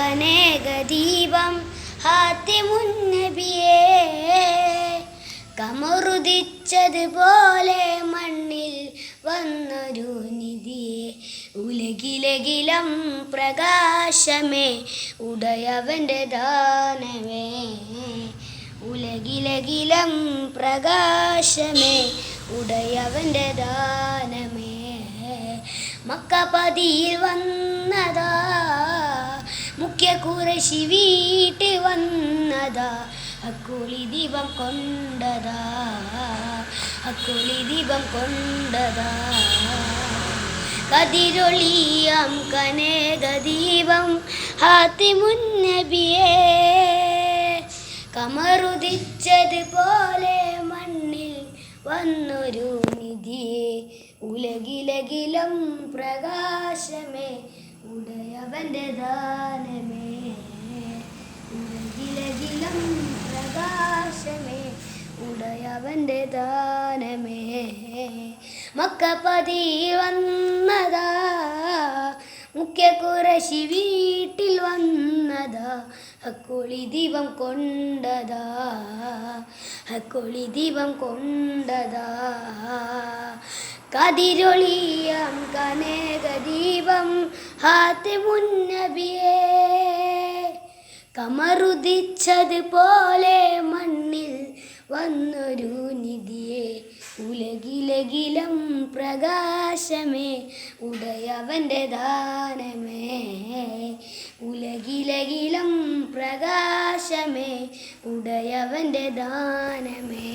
കനേകദീപം ഹാത്തിമുന്നബിയേ കമറുദിച്ചതുപോലെ മണ്ണിൽ വന്നൊരു നിധിയെ ഉലകിലകിലം പ്രകാശമേ ഉടയവൻ്റെ ദാനമേ ഉലകിലകിലം പ്രകാശമേ ഉടയവൻ്റെ ദാനമേ മക്കപതിയിൽ വന്നതാ മുഖ്യ ഖുറൈശി വീട്ടിൽ വന്നതാ അക്കുളി ദീപം കൊണ്ടതാ അക്കുളി ദീപം കൊണ്ടതാ കതിരൊളിയാം കനേകദീപം ഹാത്തിമുന്നബിയേ കമറുദിച്ചതുപോലെ മണ്ണിൽ വന്നൊരു നിധിയെ ഉലകിലകിലം പ്രകാശമേ ഉടയവൻ്റെ ദാനമേ ഉലകിലകിലം പ്രകാശമേ ഉടയവൻ്റെ ദാനമേ മക്കപതി വന്നതാ മുഖ്യ ഖുറൈശി വീട്ടിൽ വന്നതാ അക്കുളി ദീപം കൊണ്ടതാ അക്കുളി ദീപം കൊണ്ടതാ കതിരൊളിയാം കനേകദീപം ഹാത്തിമുന്നബിയേ കമറുദിച്ചതുപോലെ മണ്ണിൽ വന്നൊരു നിധിയെ ഉലകിലകിലം പ്രകാശമേ ഉടയവൻ്റെ ദാനമേ ഉലകിലകിലം പ്രകാശമേ ഉടയവൻ്റെ ദാനമേ.